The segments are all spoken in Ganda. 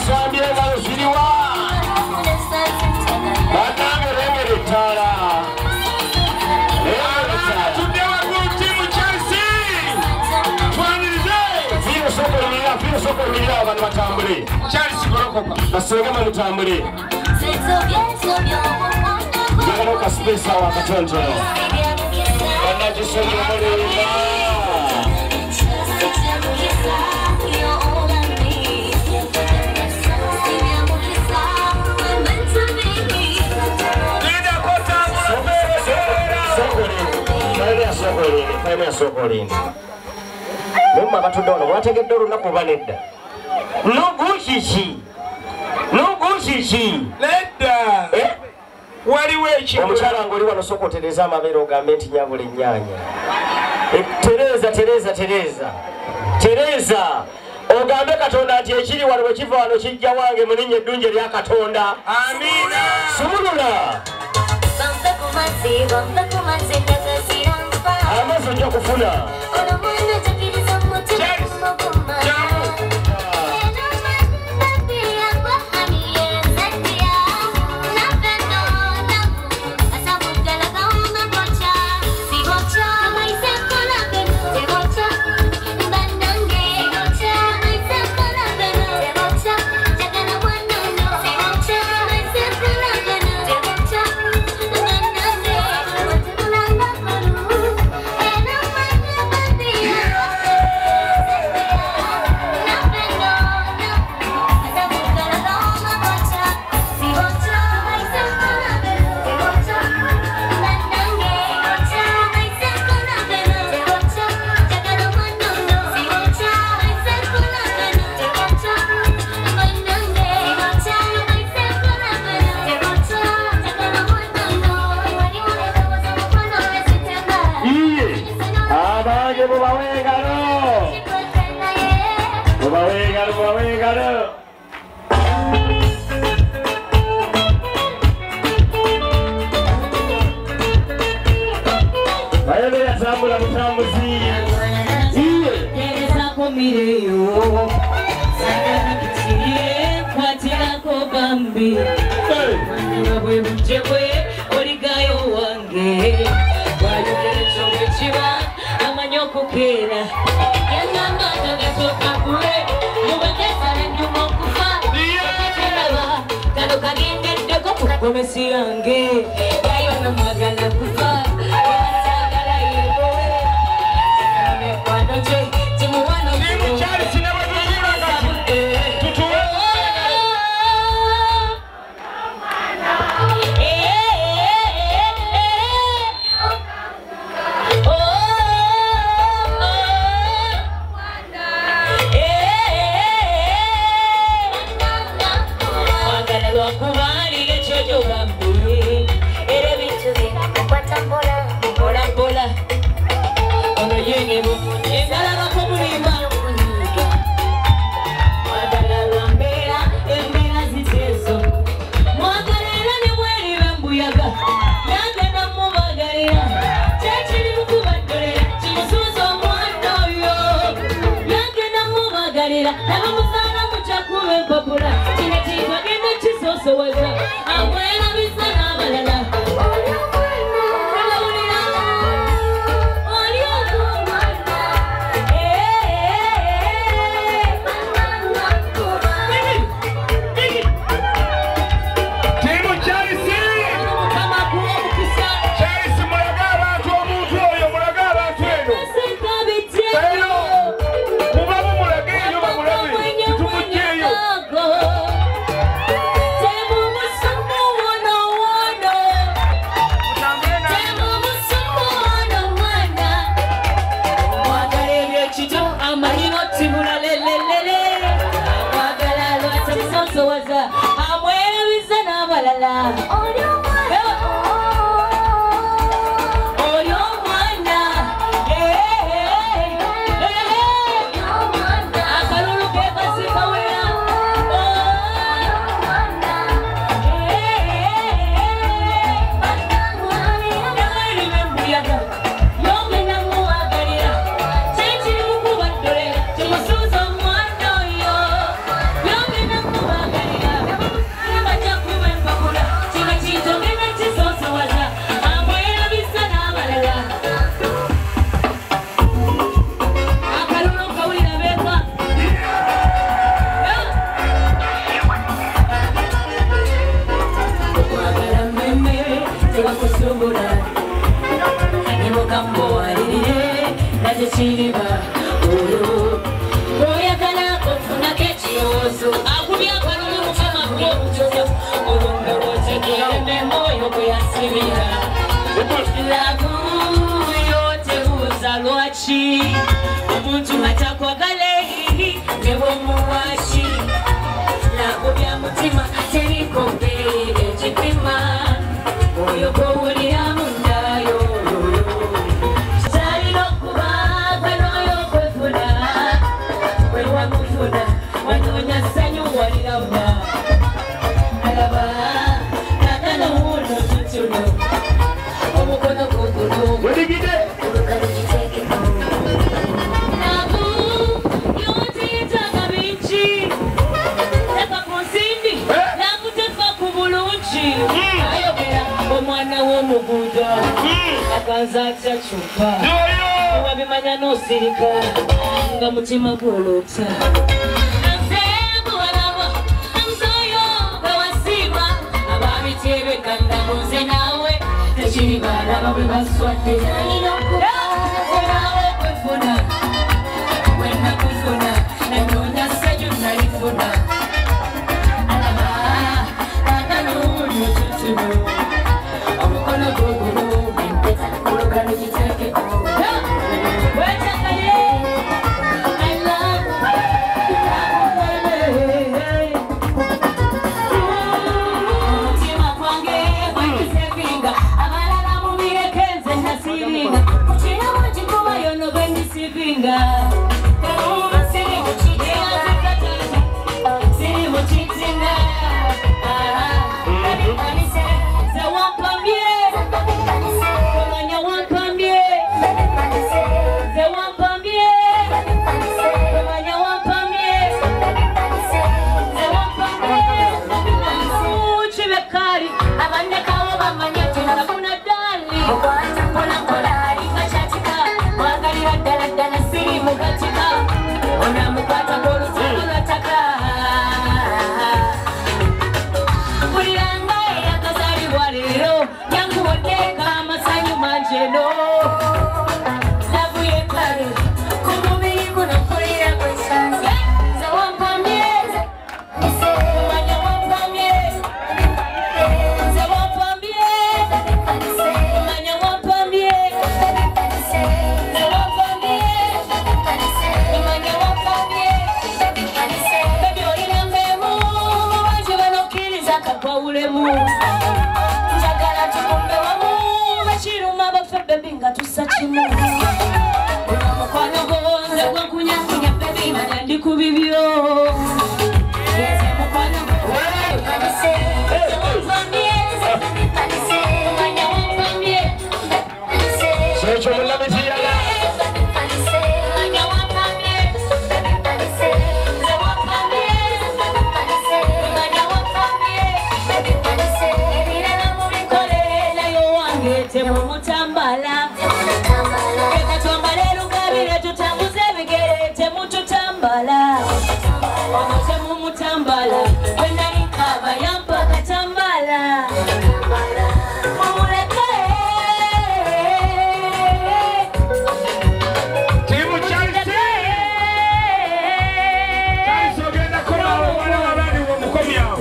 Musambire ngalo ziriwa. Banange rengere tala. Tudewa kuti mu Chelsea. Twanirize. Firo soko lira abantu batambule. Chelsea golokoka. Basengema mutambule. Yagaloka space awa katontono. Banajisenge mulima. Sokolini. Mumma batudono wategedde olunaku banedda. Nuguchichi. Ledda. Waliwo ekyo. Omukyala ng'oli wano sokotereza amabeere ogambe nti nyabula ennyaanya. Tereza. Ogambe Katonda nti ekiri wano bwe kiva wano kijja wange mu linnya eddungi erya Katonda. Amiina. Sumulula. Amaso nja kufuna. tekiriba oyagala ofunako ekirowoozo akubya akalulu mukama bw'obutuzo olwondolootegere memwoyo bwe yasibira labu yotebuuza lwaki omuntu atakwagala eri ne bwomuwaki labu bya mutima teriko mbeera ekipima oyo gw'owulira mundayo talina okuba gwe n'oyo okwefuna gwe wamufuna wanoonya ssanyu waliraba alaba nagala wuuno tutuno omukono guguno olugalo giteekeko nabu yontiyitaga bingi leka ku nsimbi nakutefa ku bulungi ayogera omwana w'omuguudo akanza atya kyokka wabimanya n'osirika nga mutima gwolota nzebuwalaba nzoyo nga wasiima ababitebekanda munze naawe tekiri balaba bwe baswadde nawe kwefuna wenakufuna nanoonya ssanyu nalifuna alaba nagaluulu tutuno omukono gugulu empeta olugalo giteekeko wetakaye omutima gwange gwendisevinga abalala mubirekenze nasiringa mukirawo gikubayo no bwendisivinga siri mukitina zewampambye omanya wampambye zewampambye omanya wampambye zewampambye kibekali abandekawo bamanye tunafuna dali mpolampola alikakyatika mwagalira ddala ddala siri mugatika onamukwata ng'olutalo lwataka buliranga eyakazalibwa leero yanguwoddeeka amasanyu mangi eno lavu yekale ku mubiri guno mpulira gwesanze ze wampamye omanya wampamye ze wampamye omanya wampamye ze wampamye omanya wampamye bebi olinangeemu bangi banokkiriza kakwawulemu njagala tukumbe wamu bakiruma baffe bebi nga tussa kimu omukwano gonze gwenkunyankunya bebi manya ndi ku bibyo yeze mukwano omanya wampamye ekyo munnamitiyaga omanya wampamye ze wampamye omanya wampamye ebirala mubikole nayo wange temumutambala leka twambale lugabire tutambuze ebigere temututambala ono temumutambala bwe nali nkaba yampa katambala mumuleke Timu Chelsea ogenda komawo wala wabali womukomyawo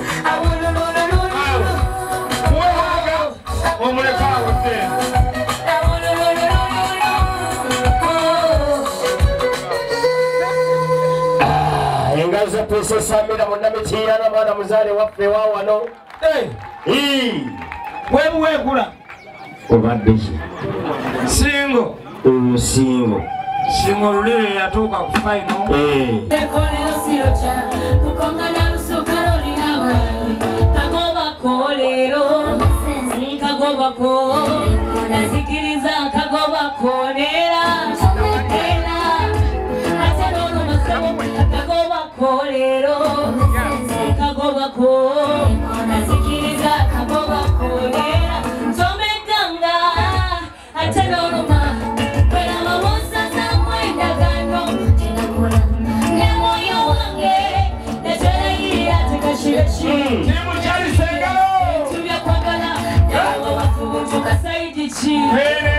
wewaga omulekaawo se engalo za Princess Amira munnamitiyaga mwana muzaale waffe wa wano webuwegula obadde ki singo olusingo singo olulire yatuuka ku final ekolero sirocha kukongana lusuka lolinawe kagobako leero kagobako nazikiriza kagobako neera ate n'olumasabo kagobako leero kagobako nazikiriza kagobako neera nsomedanga ate n'oluma kwerabawosaza mwendagano nemoyo wange neterayirira tekashireki Timu Chelsea engalo tubyakwagala nawe wafubutuka saidi ki Bene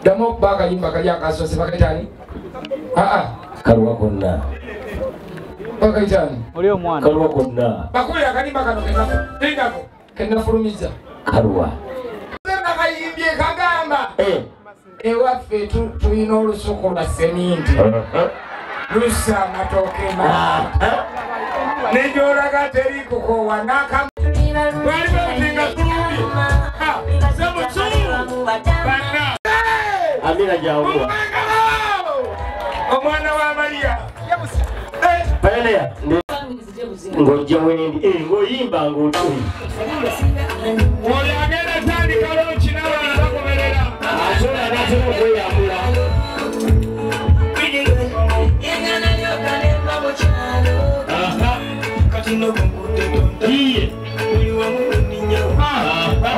Damo baka yimba kaya kaso si bakitani. Karwa konna. Bakitani. Ulio mwana. Karwa konna. Bakuya kanimba kano kenna ko. Kenna furumiza. Karwa. Sema kayimbye kagamba. Ewa fetu tuino olusuku lwa seminti. Lusa matoke ma. Nejoraga teriko ko wanaka. Waliwo tinga tuli. Sema chuu. Bana. Amina jawa. Omwana wa Maria. Payalea. Ngoje mwendi. Ngoyimba ngotuli. Oyagera tandi kalonchi n'abaana bagoberera. Asona natera okweyambula. Iye.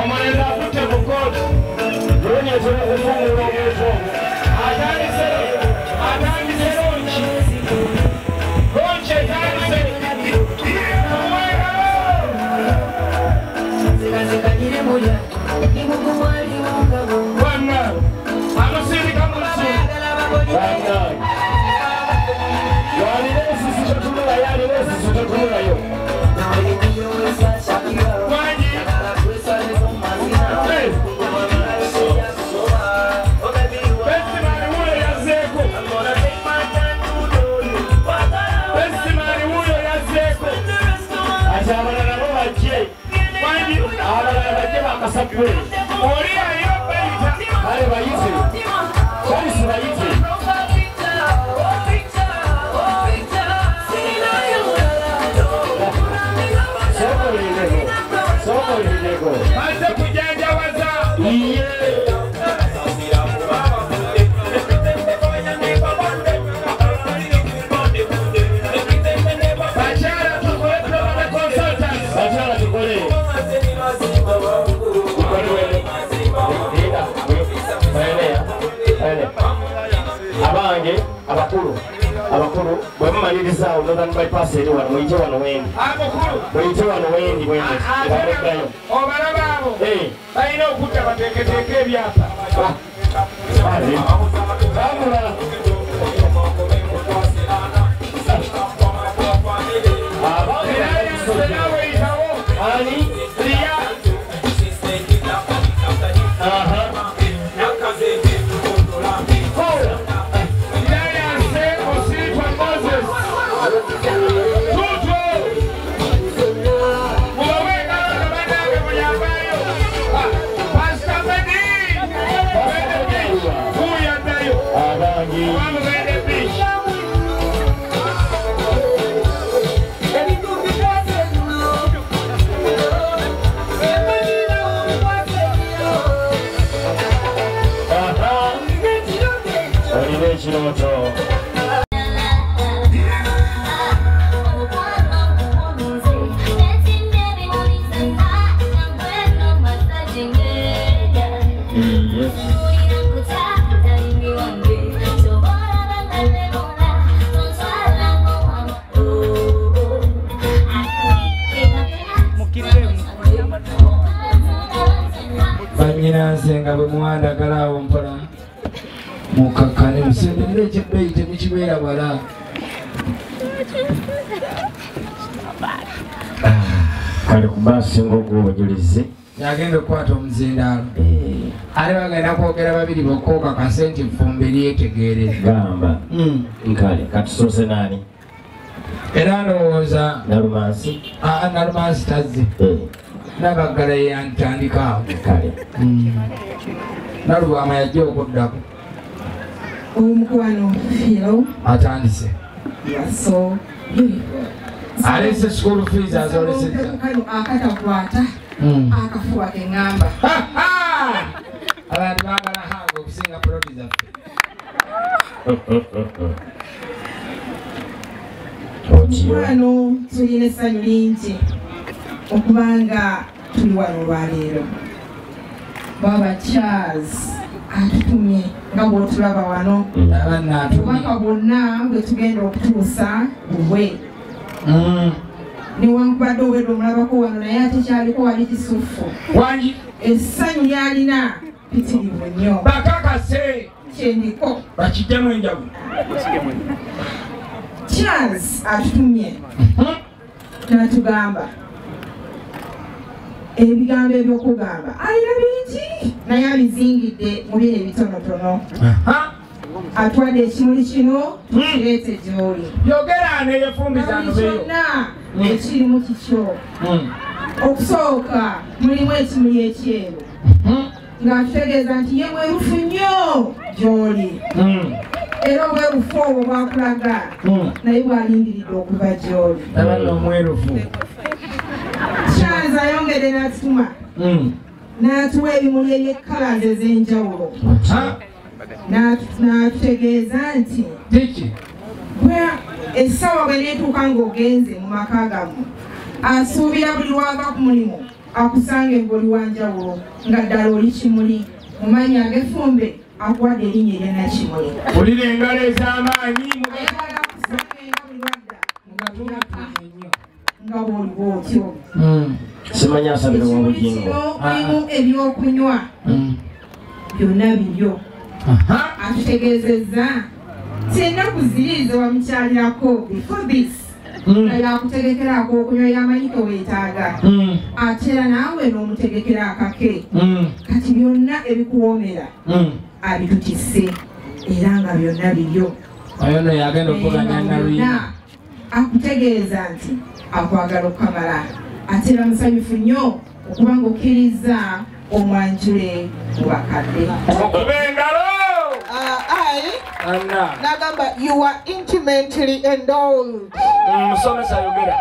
Omaneza akutte mu kooti. Ronyeza okufungula omweso. Atandise lonchi. Lonchi etandise. Bwana, amusirika mu lusuku. Abakuru bwemumaliriza Northern Bypass eri wano muyite wano wendi. Muyite wano wendi wendi. Obalaba abo balina okudda bateeketeeke ebyapa. Senga bwemuwanda galawo mpola mukakane musembere ekibbeeyi temukibeera wala. Kale ku basi ng'ogwo obujulizi yagenda okukwata omuzindaalo ate bagenda kwogera babiri bokooka kasente effumbe lyetegeereza gamba nkale katusoose naani era ndowooza Nalumansi Nalumansi tazze Nabaggala yantandika awo kale Nalubama yajja okuddako omukwano Philo atandise so alese school fees azolesezza kano akatakwata akafuba keŋŋamba abantu baagala hange okusinga poloti zaffe omukwano tulina essanyu lingi okubanga tuli wano olwaleero baba Charles atutumye nga bw'otulaba wano obubaka bwonna bwe tugenda okutuusa bubwe newankubadde obwedde omulabako wano naye ate kyaliko wali kisufu wangi essanyu lyalina pitirivu nnyo bakakase kyendiko bakijjamu enjavu Charles atutumye n'atugamba ebigambo ebyokugamba alina bingi naye abizingidde mu biro ebitonotono atwadde ekimuli kino tukireete gy'oli yogera neyefumbizaano beyo kyonna ekirimu kikyo okusooka mulimu ekimuli ekyeru ng'atutegeeza nti ye mwerufu nnyo gy'oli era obwerufu obwo bwakulaga naye bwalindiridde okuva gy'oli abana omwerufu Charles ayongedde n'atutuma n'atuwa ebimuli eby'ekkalazi ez'enjawulo n'atutegeeza nti kiki essaawa bwe neetuuka ng'ogenze mu maka gammwe asuubira buli lwaga ku mulimu akusange ng'oli wa njawulo nga ddala oli kimuli mu mannya ag'effumbe akuwadde erinnya eryannakimuli olina engalo ez'amaanyi ayagala kusange nga buli lwadda nga bw'oli bw'otyo simanya asabira wabugingo mulimu ebyokunywa byonna bibyo atutegeezezza ti ennaku ziri ze wamukyalirako before this nga yakutegekerako okunywa yamanyike weetaaga ate era naawe n'omutegekera akake kati byonna ebikuwoomera abitutisse era nga byonna bibyo oyono yagenda okuvuganya nalwina akutegeeza nti akwagala okukamala ate era musanyufu nnyo okuba ng'okkiriza omwanjule mu bakadde okuba engalo Nagamba, you are intimately endowed. Musomesa yogera.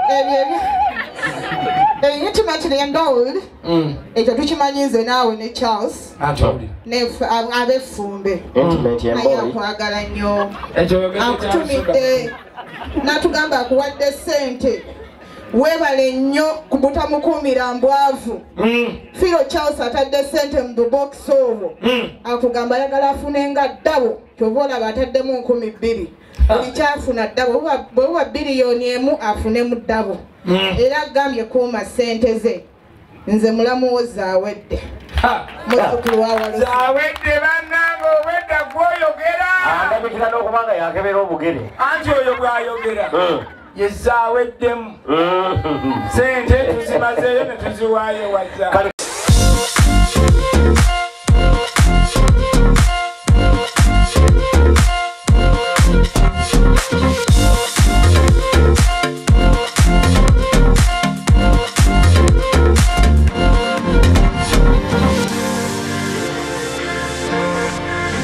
Intimately endowed. Ekyo tukimanyize naawe ne Charles. Atoli. Ne abefumbe. Intimately endowed. Akwagala nnyo. Ekyo yogera. Akutumidde n'atugamba akuwadde ssente. Weebale nnyo kubutamukuumira mbwavu. Philo Charles atadde ssente mu bubokisi obwo. Akugamba ayagala afunenga ddabo kyova olaba ataddemu 2,000. Buli kyafuna ddabo bwe buba biliyoni emu afunemu ddabo. Era agambye kuuma ssente ze. Nze mulamu wo zaawedde. Muzzukulu wa Walusi. Zaawedde bannange owedda gw'oyogera. Ndabikira n'okubanga yakebera obugere. Anti oyo bw'ayogera. Yezaweddemu ssente tuzimazeeyo ne tuziwaayo wazza.